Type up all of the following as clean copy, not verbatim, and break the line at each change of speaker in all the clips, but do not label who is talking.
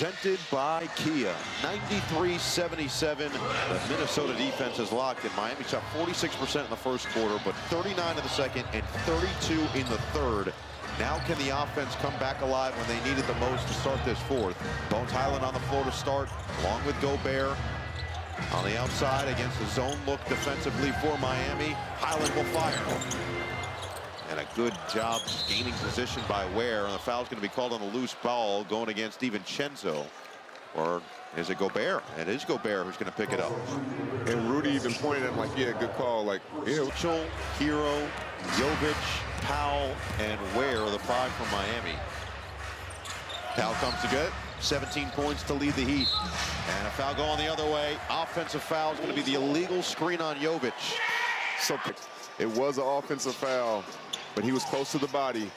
presented by Kia. 93-77. The Minnesota defense is locked in. Miami shot 46% in the first quarter, but 39 in the second and 32 in the third. Now can the offense come back alive when they needed the most to start this fourth? Bones Highland on the floor to start, along with Gobert. On the outside against the zone look defensively for Miami. Highland will fire. And a good job gaining position by Ware. And the foul's going to be called on a loose ball going against DiVincenzo. Or is it Gobert? It is Gobert who's going to pick it up.
And Rudy even pointed at him like, yeah, good call. Like, yeah.
Mitchell, Hero, Jovic, Powell, and Ware, the five from Miami. Powell comes to get 17 points to lead the Heat. And a foul going the other way. Offensive foul is going to be the illegal screen on Jovic.
So it was an offensive foul, but he was close to the body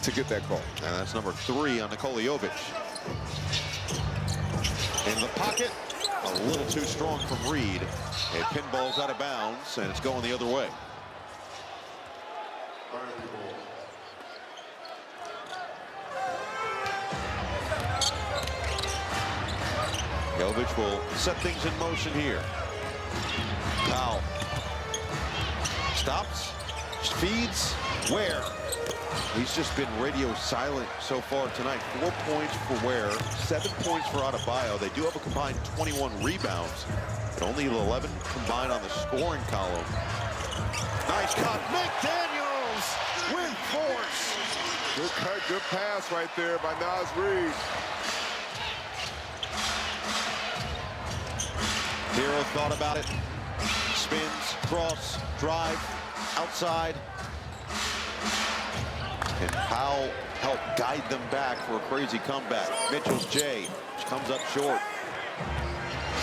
to get that call.
And that's number 3 on Nikola Jovic. In the pocket, a little too strong from Reed. It pinballs out of bounds, and it's going the other way. Jovic will set things in motion here. Powell stops, feeds, Ware. He's just been radio silent so far tonight. 4 points for Ware, 7 points for Adebayo. They do have a combined 21 rebounds, but only 11 combined on the scoring column. Nice cut, McDaniels with force.
Good cut, good pass right there by Naz Reid.
Hero thought about it. Spins, cross, drive, outside. And Powell helped guide them back for a crazy comeback. Mitchell's J, which comes up short.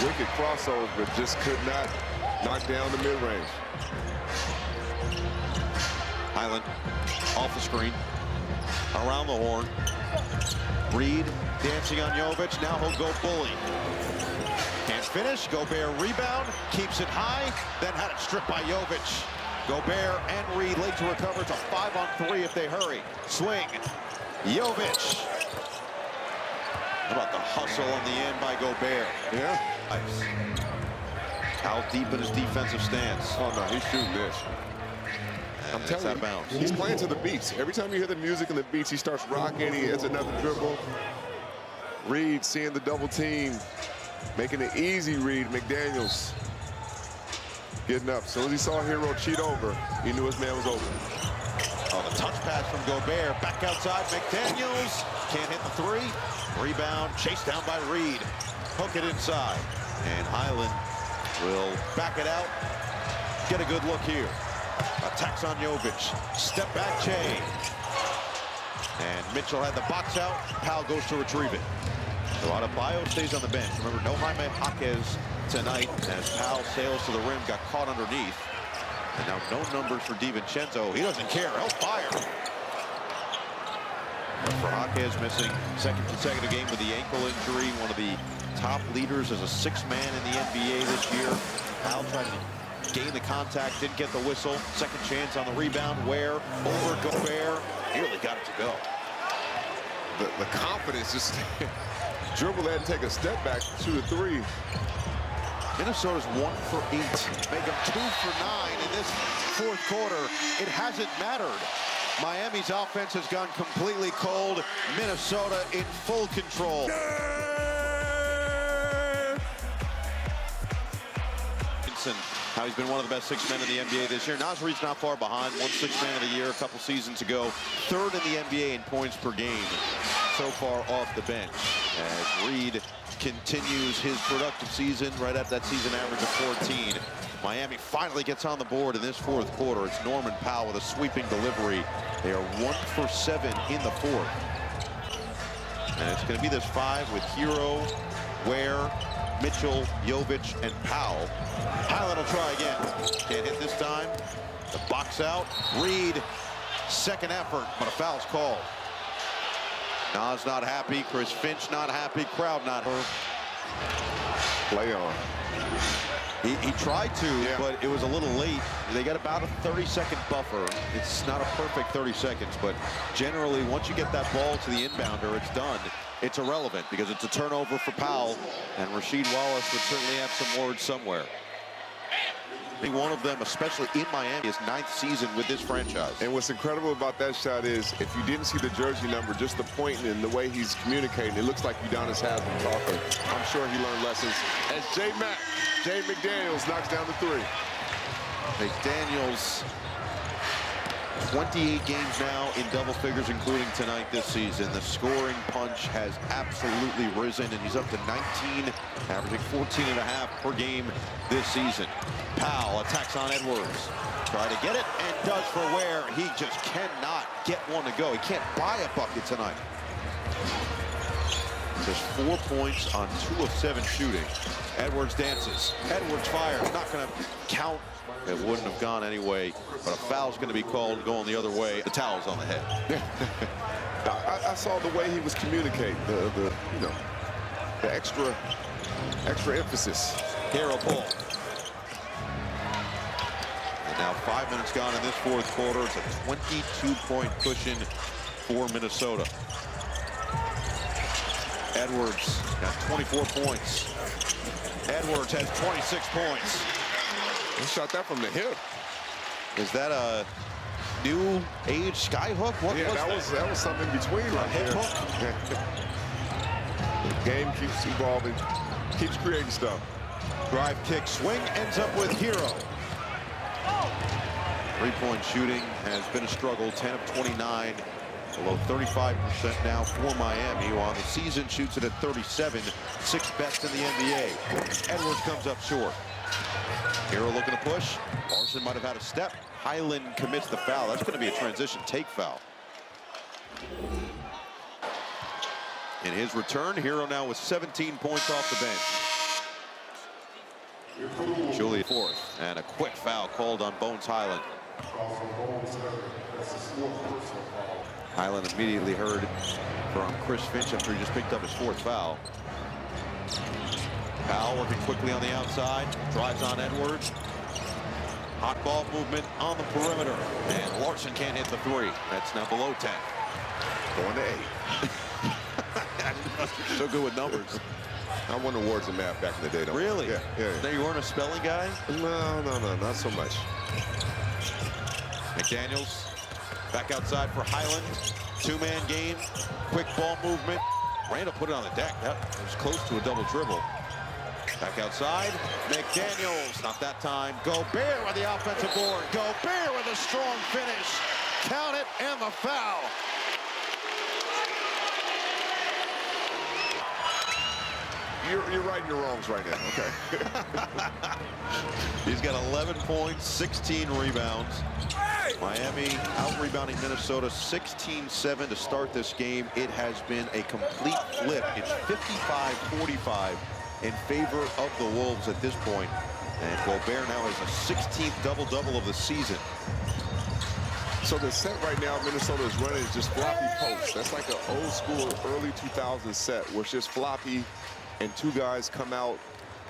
Wicked crossover, just could not knock down the mid-range.
Highland off the screen, around the horn. Reed dancing on Jovic, now he'll go bully. Can't finish, Gobert rebound, keeps it high, then had it stripped by Jovic. Gobert and Reed late to recover. It's a 5-on-3 if they hurry. Swing, Jovic. How about the hustle on the end by Gobert?
Yeah.
Nice. How deep in his defensive stance?
Oh no, he's shooting this.
I'm telling you,
he's playing to the beats. Every time you hear the music and the beats, he starts rocking. He hits another dribble. Reed seeing the double team, making it easy. Reed, McDaniels getting up. As soon as he saw Hero cheat over, he knew his man was open.
Oh, the touch pass from Gobert. Back outside, McDaniels. Can't hit the 3. Rebound, chased down by Reed. Hook it inside. And Highland will back it out. Get a good look here. Attacks on Jovic. Step back, Jay. And Mitchell had the box out. Powell goes to retrieve it. So Adebayo stays on the bench. Remember, no Jaime Jaquez tonight as Powell sails to the rim, got caught underneath. And now no numbers for DiVincenzo. He doesn't care. He'll fire. But for Jaquez missing second consecutive game with the ankle injury, one of the top leaders as a 6th man in the NBA this year. Powell tried to gain the contact, didn't get the whistle. Second chance on the rebound. Ware over Gobert. Nearly got it to go.
The confidence, just dribble that and take a step back, shoot a 3.
Minnesota's 1 for 8. Make them 2 for 9 in this fourth quarter. It hasn't mattered. Miami's offense has gone completely cold. Minnesota in full control. How he's been one of the best 6 men in the NBA this year. Naz Reid's not far behind. Won 6th man of the year a couple seasons ago. 3rd in the NBA in points per game so far off the bench. As Reid continues his productive season, right at that season average of 14. Miami finally gets on the board in this fourth quarter. It's Norman Powell with a sweeping delivery. They are 1 for 7 in the fourth. And it's going to be this 5 with Hero, Ware, Mitchell, Jovic, and Powell. Highland will try again. Can't hit this time. The box out. Reed, second effort, but a foul's called. Nas not happy. Chris Finch not happy. Crowd not hurt.
Play on.
He tried to,
Yeah.
but it was a little late. They got about a 30-second buffer. It's not a perfect 30 seconds, but generally, once you get that ball to the inbounder, it's done. It's irrelevant because it's a turnover for Powell, and Rasheed Wallace would certainly have some words somewhere. One of them, especially in Miami, his 9th season with this franchise.
And what's incredible about that shot is, if you didn't see the jersey number, just the pointing and the way he's communicating, it looks like Udonis Haslam talking. I'm sure he learned lessons. As Jay McDaniels knocks down the 3.
McDaniels, 28 games now in double figures, including tonight this season. The scoring punch has absolutely risen, and he's up to 19, averaging 14.5 per game this season. Powell attacks on Edwards. Try to get it, and does for Ware. He just cannot get one to go. He can't buy a bucket tonight. Just 4 points on 2 of 7 shooting. Edwards dances. Edwards fires. Not going to count. It wouldn't have gone anyway, but a foul's going to be called going the other way. The towel's on the head.
I saw the way he was communicating, the extra emphasis.
Hero ball. And now 5 minutes gone in this 4th quarter. It's a 22-point cushion for Minnesota. Edwards got 24 points. Edwards has 26 points.
He shot that from the hip.
Is that a new age skyhook? What was
that was something in between right
hip
there.
hook?
The game keeps evolving, keeps creating stuff.
Drive, kick, swing, ends up with Hero. 3-point shooting has been a struggle, 10 of 29, below 35% now for Miami, while the season shoots it at 37, 6th best in the NBA. Edwards comes up short. Hero looking to push. Larson might have had a step. Highland commits the foul. That's going to be a transition take foul. In his return, Hero now with 17 points off the bench. Julia 4th, and a quick foul called on Bones Highland. Highland immediately heard from Chris Finch after he just picked up his 4th foul. Powell working quickly on the outside, drives on Edwards. Hot ball movement on the perimeter, and Larson can't hit the 3. That's now below 10.
Going to 8.
So good with numbers.
I won awards in math back in the day. Don't
Really?
Yeah.
Now you weren't a spelling guy?
No, not so much.
McDaniels back outside for Highland. 2-man game, quick ball movement. Randall put it on the deck. That was close to a double dribble. Back outside, McDaniels, not that time. Gobert with the offensive board. Gobert with a strong finish. Count it, and the foul.
You're righting your wrongs right now. Okay.
He's got 11 points, 16 rebounds. Miami out-rebounding Minnesota 16-7 to start this game. It has been a complete flip. It's 55-45 in favor of the Wolves at this point. And Gobert now has a 16th double-double of the season.
So the set right now Minnesota is running is just floppy posts. That's like an old school early 2000s set where it's just floppy and 2 guys come out.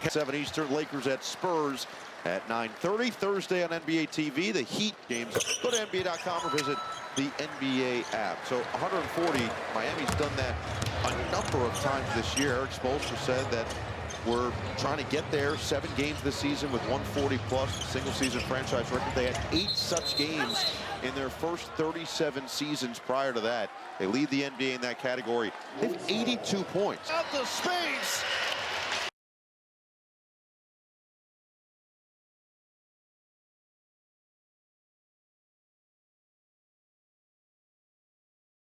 7 Eastern, Lakers at Spurs at 9:30 Thursday on NBA TV. The Heat games. Go to NBA.com or visit the NBA app. So 140, Miami's done that a number of times this year. Eric Spoelstra said that we're trying to get there. 7 games this season with 140 plus single season franchise record. They had 8 such games in their first 37 seasons prior to that. They lead the NBA in that category. They have 82 points. Out the space.